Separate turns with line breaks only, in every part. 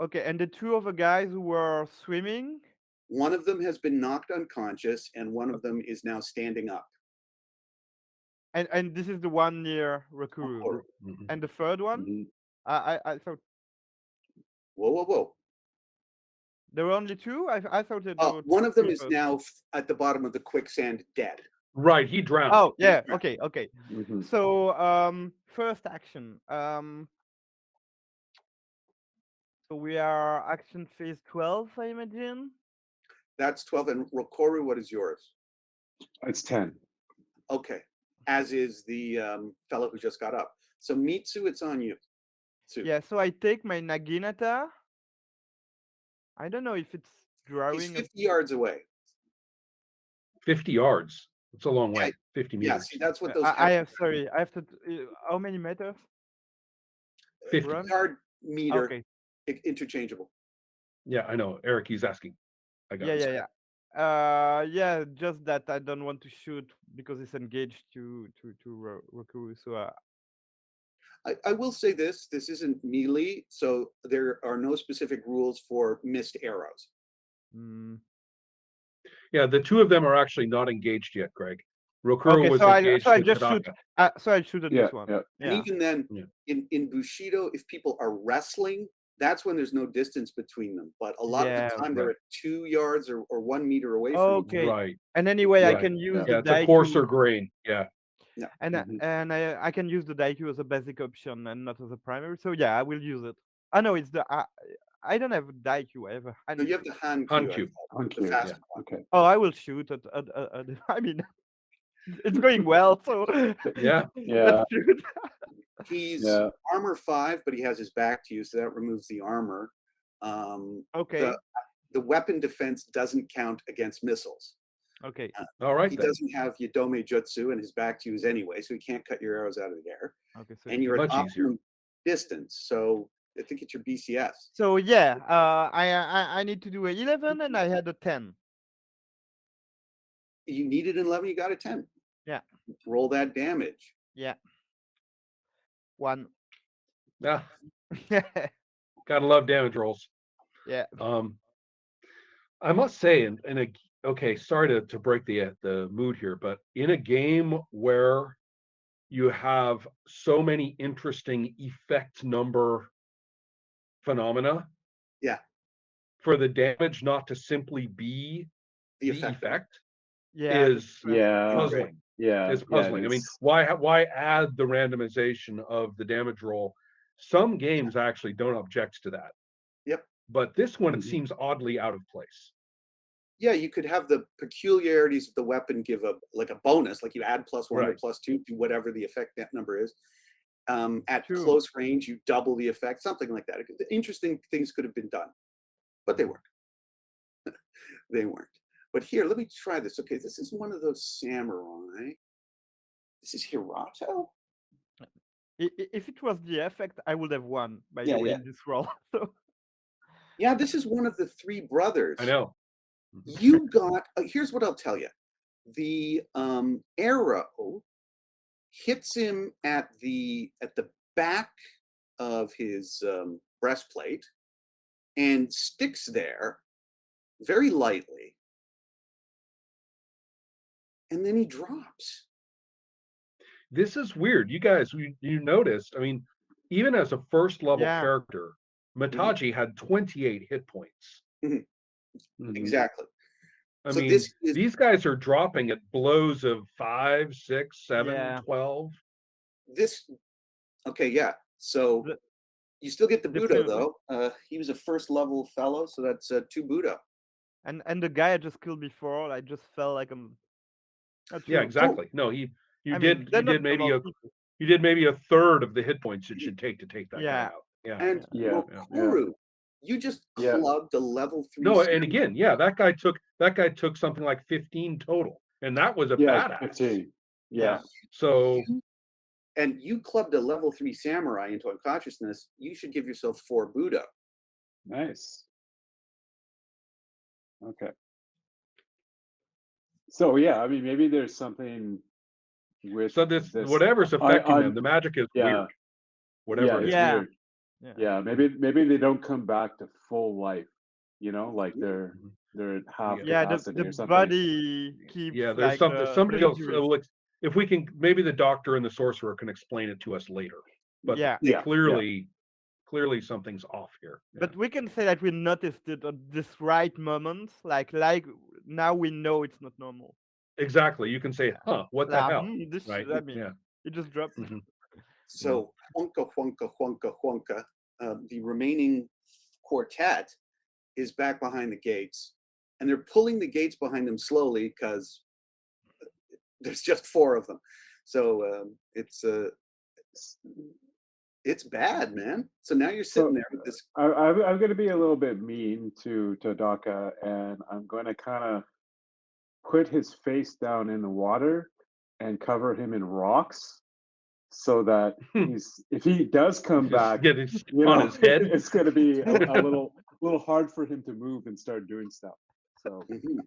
Okay, and the two of the guys who were swimming.
One of them has been knocked unconscious, and one of them is now standing up.
And this is the one near Rakuru.
Or,
Mhm.
And the third one?
mhm.
I thought
Whoa, whoa, whoa.
there were only two? I thought that there were
One of them
three
is
persons.
now at the bottom of the quicksand, dead.
Right, he drowned.
Oh, yeah.
Yeah.
Okay, okay.
Mhm.
So, first action. So we are action phase 12, I imagine.
That's 12. And Rokoru, what is yours?
It's 10.
Okay. As is the fellow who just got up. So Mitsu, it's on you.
Yeah, so I take my Naginata. I don't know if it's
He's
drawing
50 yards away.
50 yards. It's a long way. 50
Yeah,
meters.
see, that's what those
I have,
captions are.
sorry, I have to, how many meters?
50.
Run?
Yard, meter,
Okay.
interchangeable.
Yeah, I know. Eric, he's asking. I got it.
Yeah, just that I don't want to shoot because it's engaged to Rakuru. So
I will say this isn't melee, so there are no specific rules for missed arrows.
Yeah, the two of them are actually not engaged yet, Greg. Rokuro
okay,
was
so
engaged
I
to
just shoot.
Tanaka.
So I shoot at this one.
Yeah.
And even then,
Yeah.
in Bushido, if people are wrestling, that's when there's no distance between them. But a lot of
Yeah,
the time, they're at 2 yards or 1 meter away from each
Okay.
Right.
And anyway, I
Right.
can use
Yeah,
the
it's a
Daiku,
coarser grain. Yeah.
and
Mhm.
and I can use the Daiku as a basic option and not as a primary. So yeah, I will use it. I know it's the I don't have Daiku ever.
No, you have the Han
Han
Q,
Q.
On
the
cue.
fast
Yeah.
one.
Okay.
Oh, I will shoot at I mean, it's going well. So
Yeah.
Yeah.
let's shoot.
He's
Yeah.
armor 5, but he has his back to you, so that removes the armor.
Okay.
The weapon defense doesn't count against missiles.
Okay.
All right.
He
then.
doesn't have Yadome Jutsu, and his back to you is anyway, so he can't cut your arrows out of the air.
Okay. So
And you're at
Much easier.
optimum distance, so I think it's your BCS.
So yeah, I need to do a 11 and I had a 10.
You needed an 11, you got a 10.
Yeah.
Roll that damage.
Yeah. 1.
Yeah.
Yeah.
Gotta love damage rolls.
Yeah.
I must say, okay, sorry to break the mood here, but in a game where you have so many interesting effect number phenomena,
Yeah.
for the damage not to simply be
The
the
effect.
effect
Yeah.
is
Yeah.
puzzling.
Yeah.
Is
yeah, it
puzzling. I mean,
is.
why add the randomization of the damage roll? Some games actually don't object to that.
Yep.
But this one,
Mhm.
it seems oddly out of place.
Yeah, you could have the peculiarities of the weapon give a bonus, like you add +1 or
Right.
+2 to whatever the effect that number is. At
True.
close range, you double the effect, something like that. Interesting things could have been done, but they weren't. They weren't. But here, let me try this. Okay, this is one of those samurai. This is Hirato?
If it was the effect, I would have won, by
Yeah,
the way,
yeah.
in this roll. So
Yeah, this is one of the 3 brothers.
I know.
You got, here's what I'll tell you. The arrow hits him at the back of his breastplate and sticks there very lightly, and then he drops.
This is weird. You guys, you noticed, I mean, even as a first level
Yeah.
character, Mataji had 28 hit points.
Mhm.
Exactly.
I
So
mean,
this is
these guys are dropping at blows of 5, 6, 7,
Yeah.
12.
this. Okay, yeah. So
The-
you still get the
the
Budo
film-
though. He was a first level fellow, so that's 2 Budo.
and the guy I just killed before, I just felt like I'm. Not
Yeah,
true.
exactly. No, you
I mean,
did
they're
you
not
did maybe
normal people.
you did maybe a third of the hit points it should take to take that guy
Yeah.
out. Yeah.
And
Yeah.
Rokoru, you just
Yeah.
clubbed a level 3.
No, and again, yeah, that guy took something like 15 total, and that was a
Yeah.
badass.
15. Yeah.
So
And you clubbed a level 3 samurai into unconsciousness. You should give yourself 4 Budo.
Nice. Okay. So yeah, I mean, maybe there's something with
this
this.
whatever's affecting
I-
them, the magic is
yeah.
weird. Whatever
Yeah,
it
it's
is.
Yeah.
weird. Yeah, maybe they don't come back to full life, like
Mhm.
they're at half
Yeah.
Yeah,
capacity
the
or something.
body keeps
Yeah, there's
like
something
the
somebody else
injuries.
if we can, maybe the doctor and the sorcerer can explain it to us later. But
Yeah,
Yeah, yeah.
clearly something's off here. Yeah.
but we can say that we noticed it at this right moment. Like now we know it's not normal.
Exactly. You can say,
Yeah.
huh, what the
Like,
hell?
this.
Right.
I mean,
Yeah.
it just dropped.
Mhm.
So Huanka, Huanka, Huanka, Huanka, the remaining quartet is back behind the gates, and they're pulling the gates behind them slowly because there's just 4 of them. So it's bad, man. So now you're sitting
So
there with this.
I'm going to be a little bit mean to Daka, and I'm going to kind of put his face down in the water and cover him in rocks so that if he does come
Just
back,
get it on his head.
it's going to be a little hard for him to move and start doing stuff. So
Mhm.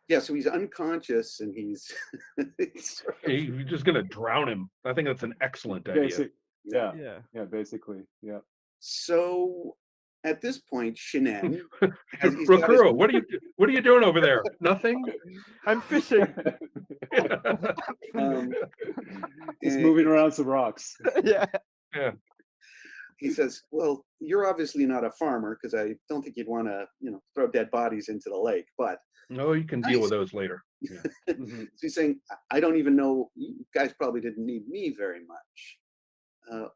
Yeah, so he's unconscious and he's, he's sort of,
You're just gonna drown him. I think that's an excellent idea.
basic, yeah,
Yeah.
basically, yeah.
so at this point, Shinen he's got his.
Rokuro, what are you doing over there? Nothing.
I'm fishing.
Um,
Just
eh,
moving around some rocks.
Yeah.
Yeah.
he says, "Well, you're obviously not a farmer because I don't think you'd want to, throw dead bodies into the lake. But
No, you can deal
nice."
with those later. Yeah.
Mhm.
So he's saying, "I don't even know. You guys probably didn't need me very much.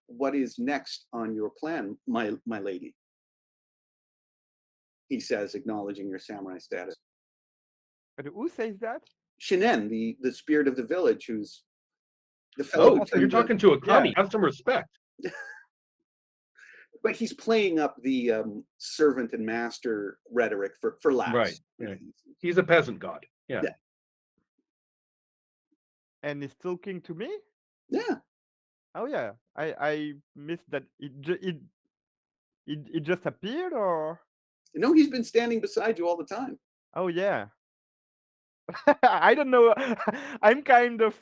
What is next on your plan, my lady?" He says, acknowledging your samurai status.
But who says that?
Shinen, the spirit of the village, who's the fellow who
Oh, so you're
turned the.
talking to a
Yeah.
kami. Have some respect.
But he's playing up the servant and master rhetoric for laughs.
Right. Yeah. He's a peasant god. Yeah.
Yeah.
And he's talking to me?
Yeah.
Oh yeah. I missed that. It just appeared, or?
No, he's been standing beside you all the time.
Oh yeah. I don't know. I'm kind of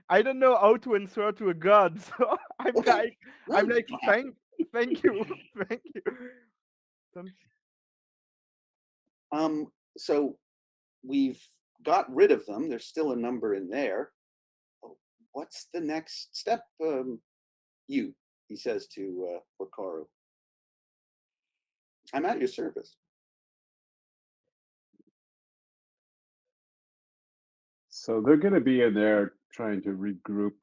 I don't know how to answer to a god, so I'm
Okay.
like
No,
I'm
you
like
don't have to.
thank you, thank you.
So we've got rid of them. There's still a number in there. Oh, what's the next step? He says to Wakaru. I'm at your service.
So they're going to be in there trying to regroup.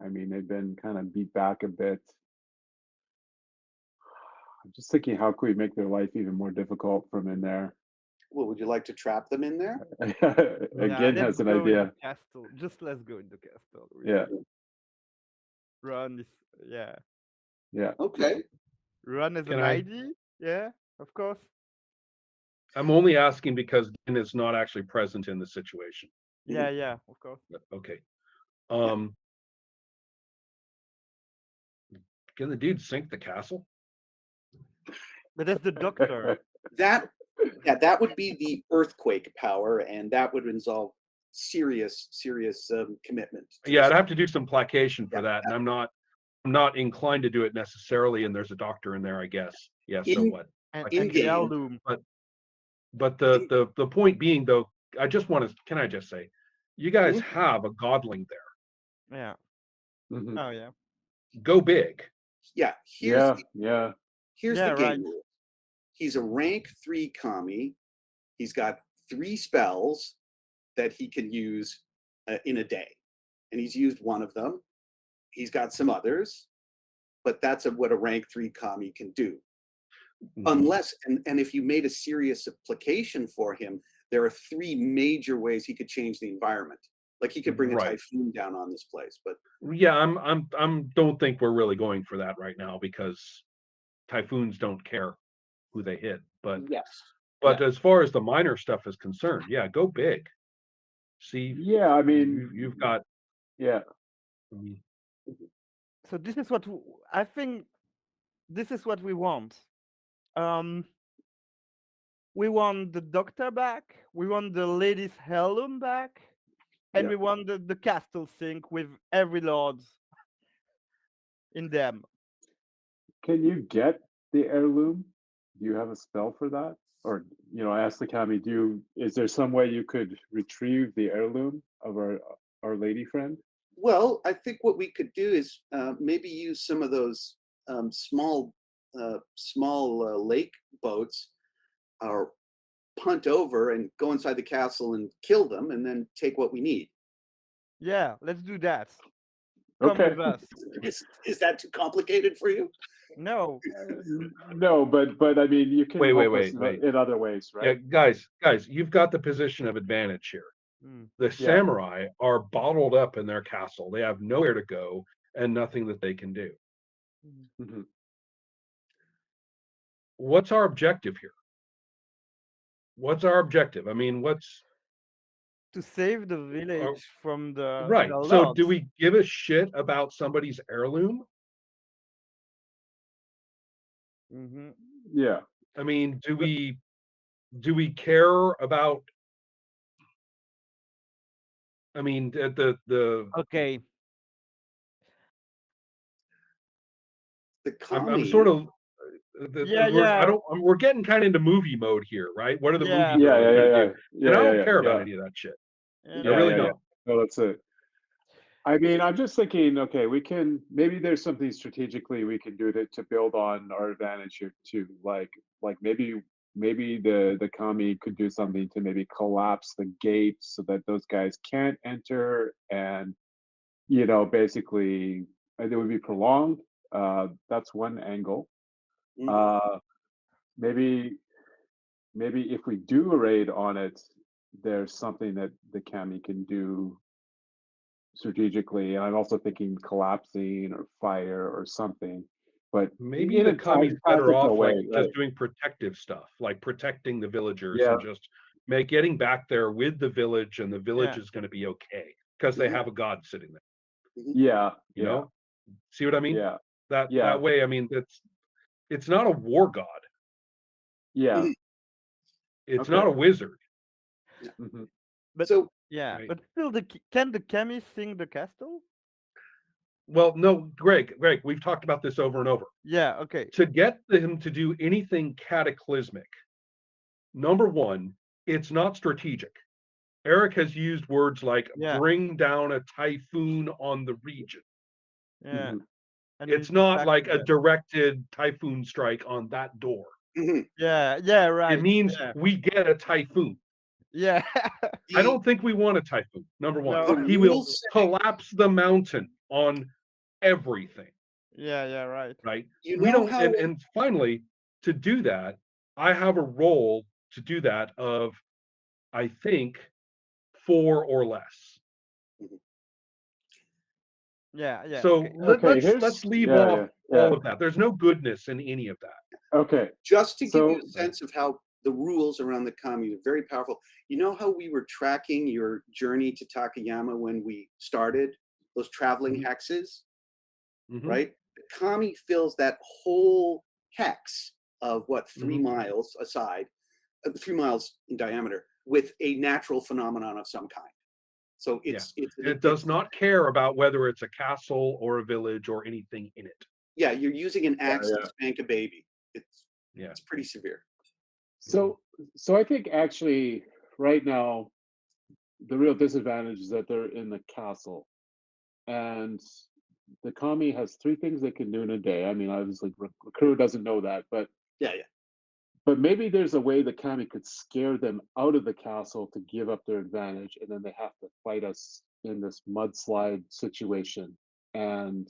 I mean, they've been kind of beat back a bit. I'm just thinking, how could we make their life even more difficult from in there?
Well, would you like to trap them in there?
Again,
Let's
has an
go in
idea.
the castle. Just let's go in the castle.
Yeah,
Run is
yeah.
Okay.
Run as
Can
an
I?
ID. Yeah, of course.
I'm only asking because Gin is not actually present in the situation.
Yeah, of course.
Okay. Can the dude sink the castle?
But that's the doctor.
That would be the earthquake power, and that would involve serious commitment.
Yeah, I'd have to do some placation for
Yeah,
that, and I'm not inclined to do it necessarily. And there's a doctor in there, I guess. Yeah. So
In
what?
And,
I
in
and
can,
the
game.
heirloom.
but
in-
the point being, though, I just want to. Can I just say, you guys
Mhm.
have a godling there.
Yeah.
Mhm.
Oh yeah.
Go big.
Yeah,
Yeah,
here's
Yeah,
the
right.
game rule. He's a rank 3 kami. He's got 3 spells that he can use in a day, and he's used one of them. He's got some others, but that's what a rank 3 kami can do.
Mhm.
Unless, and if you made a serious application for him, there are 3 major ways he could change the environment. Like he could bring a
Right.
typhoon down on this place, but
Yeah, I'm don't think we're really going for that right now because typhoons don't care who they hit. But
yes.
as far as the minor stuff is concerned, yeah, go big. See,
yeah. I mean,
you've got.
yeah,
I mean,
So this is what I think. This is what we want. Um, we want the doctor back. We want the lady's heirloom back, and
yeah.
we want the castle sink with every lord in them.
can you get the heirloom? Do you have a spell for that? Or, ask the kami, is there some way you could retrieve the heirloom of our lady friend?
Well, I think what we could do is maybe use some of those small lake boats, or punt over and go inside the castle and kill them, and then take what we need.
Yeah, let's do that. Come
Okay.
with us.
Is that too complicated for you?
No.
No, but I mean, you can
Wait,
help us
wait.
in other ways,
Yeah,
right?
guys, you've got the position of advantage here.
Mm.
The
Yeah.
samurai are bottled up in their castle. They have nowhere to go and nothing that they can do.
Mhm.
What's our objective here? What's our objective? I mean, what's
To save the village from the
right? So, do
logs.
we give a shit about somebody's heirloom?
Mm-hmm.
Yeah.
I mean, do we care about? I mean, the
Okay.
The
I'm
kami.
sort of
Yeah,
I
yeah,
don't we're getting kind of into movie mode here, right? What are the movie
yeah,
Yeah,
heroes
yeah,
going
yeah,
to
yeah.
do? And
Yeah,
I
yeah,
don't
yeah,
care about
yeah.
any of that shit.
yeah.
I
Yeah,
really
yeah, yeah.
don't.
No, that's it. I mean, I'm just thinking, okay, maybe there's something strategically we can do to build on our advantage here too. Like maybe the kami could do something to maybe collapse the gate so that those guys can't enter, and basically it would be prolonged. That's one angle.
Mhm.
Uh, maybe if we do a raid on it, there's something that the kami can do strategically. And I'm also thinking collapsing or fire or something, but
Maybe
in
the
a
kami's better
tactical
off like
way,
just
right?
doing protective stuff, like protecting the villagers
Yeah,
and just getting back there with the village, and the village
Yeah.
is going to be okay because they
Mhm.
have a god sitting there.
Mhm.
yeah,
You
yeah,
know, see what I mean?
yeah,
That
yeah,
way, I mean, it's not a war god.
yeah.
Mhm.
It's
Okay.
not a wizard,
Yeah.
Hmm.
But
So
yeah,
right?
but still, can the Kami sing the castle?
Well, no, Greg, we've talked about this over and over.
Yeah. Okay.
To get him to do anything cataclysmic, number one, it's not strategic. Eric has used words like
Yeah.
bring down a typhoon on the region.
Yeah.
Hmm.
And we
It's
need to
not like
tackle
a
them.
directed typhoon strike on that door.
mhm.
Yeah. Yeah.
It
Right.
means
Yeah.
we get a typhoon.
Yeah.
I
the
don't think we want a typhoon. Number one,
No.
the
he will
rules
collapse the mountain on everything,
Yeah. Yeah. Right.
right?
you
We
know
don't,
how
and finally, to do that, I have a role to do that of, I think, 4 or less.
Mhm.
Yeah. Yeah.
So
Okay.
Okay,
let's leave
yeah,
off
yeah, yeah.
all of that. There's no goodness in any of that,
Okay,
just to give you
so
a
right?
sense of how the rules around the kami are very powerful. You know how we were tracking your journey to Takayama when we started those traveling
Mhm,
hexes,
mhm,
right? The kami fills that whole hex of what, three
mhm.
miles aside, 3 miles in diameter, with a natural phenomenon of some kind. So
Yeah.
it's
It does not care about whether it's a castle or a village or anything in it.
yeah, you're using an
yeah,
axe to
yeah.
spank a baby. It's
Yeah.
it's pretty severe.
Mhm.
So I think actually right now the real disadvantage is that they're in the castle, and the kami has three things they can do in a day. I mean, obviously, Recruit doesn't know that,
Yeah, yeah.
but maybe there's a way the kami could scare them out of the castle to give up their advantage, and then they have to fight us in this mudslide situation, and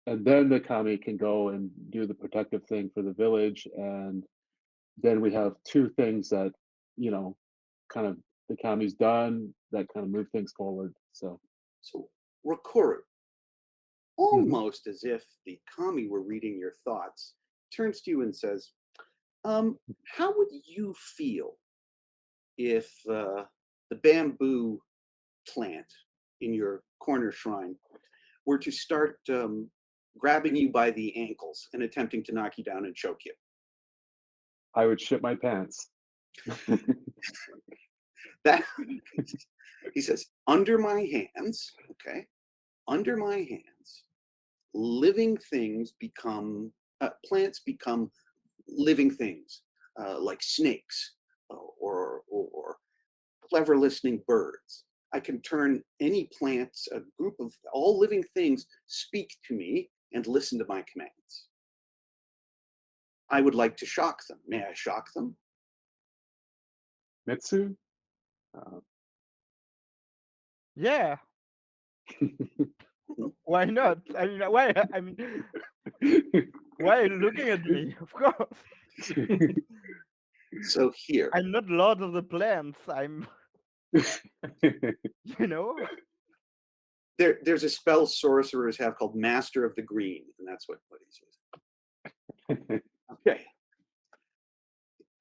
then the kami can go and do the protective thing for the village, and then we have two things that you know kind of the kami's done that kind of move things forward. So
So Rakuru,
mhm.
almost as if the kami were reading your thoughts, turns to you and says, how would you feel if the bamboo plant in your corner shrine were to start grabbing you by the ankles and attempting to knock you down and choke you?
I would shit my pants.
That he says, under my hands, okay, under my hands, living things become plants become living things like snakes or clever listening birds. I can turn any plants, a group of all living things, speak to me and listen to my commands. I would like to shock them. May I shock them?
Mitsu? Uh,
Yeah, why not? I mean, why? I mean, why are you looking at me? Of course.
So here,
I'm not Lord of the Plants. I'm, you know.
there's a spell sorcerers have called Master of the Green, and that's what he's using. Okay.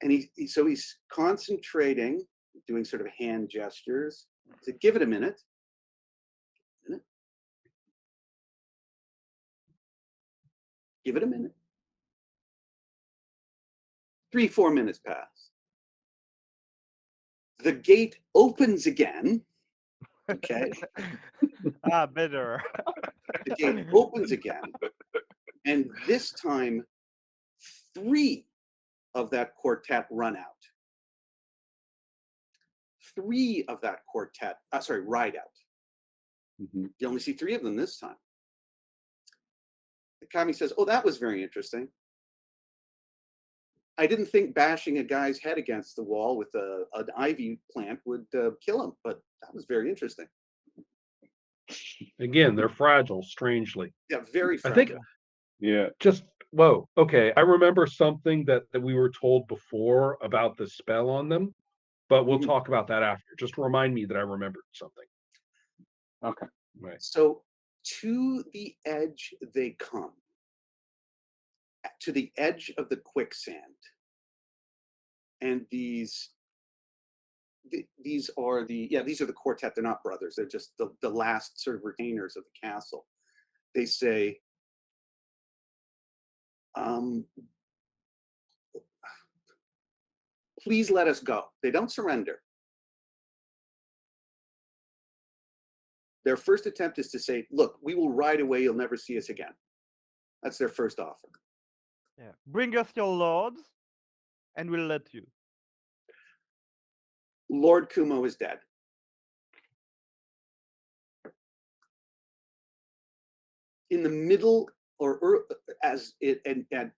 And so he's concentrating, doing sort of hand gestures. So give it a minute. Give it a minute. 3-4 minutes pass. The gate opens again. Okay.
Better.
The gate opens again. And this time, 3 of that quartet run out. 3 of that quartet, ride out.
Mhm.
You only see 3 of them this time. The kami says, oh, that was very interesting. I didn't think bashing a guy's head against the wall with an ivy plant would kill him, but that was very interesting.
Again, they're fragile, strangely.
Yeah, very
I think
fragile.
Yeah.
just whoa, okay. I remember something that we were told before about the spell on them, but we'll
Mhm.
talk about that after. Just remind me that I remembered something.
Okay.
Right.
So to the edge they come, to the edge of the quicksand. And these are the quartet. They're not brothers. They're just the last sort of retainers of the castle. They say, please let us go. They don't surrender. Their first attempt is to say, look, we will ride away. You'll never see us again. That's their first offer.
Yeah. Bring us your lords, and we'll let you.
Lord Kumo is dead. In the middle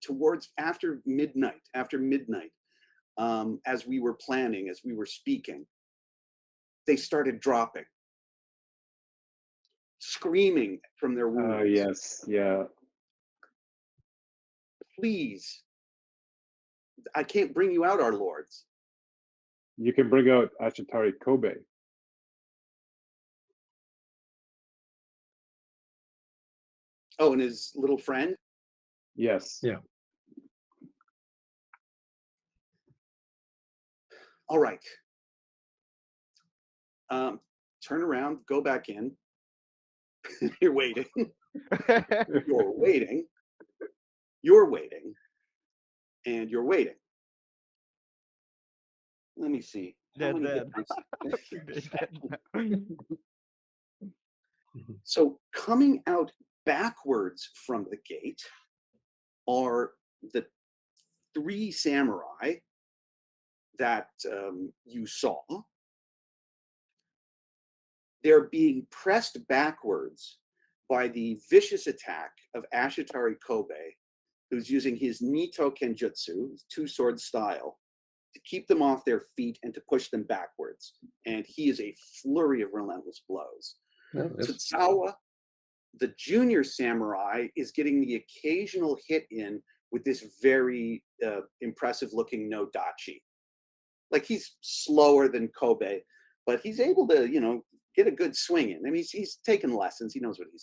towards after midnight, as we were planning, as we were speaking, they started dropping, screaming from their wounds.
Yes. Yeah.
Please, I can't bring you out, our lords.
You can bring out Ashitari Kobe.
Oh, and his little friend.
Yes.
Yeah.
All right. Turn around, go back in. You're waiting. You're waiting. You're waiting. And you're waiting. Let me see. How many hit points? So coming out backwards from the gate are the 3 samurai that you saw. They're being pressed backwards by the vicious attack of Ashitari Kobe, who's using his Nito Kenjutsu, his 2-sword style, to keep them off their feet and to push them backwards. And he is a flurry of relentless blows.
No,
Tsutsawa, the junior samurai, is getting the occasional hit in with this very impressive looking no dachi. Like, he's slower than Kobe, but he's able to, get a good swing in. I mean, he's taken lessons. He knows what he's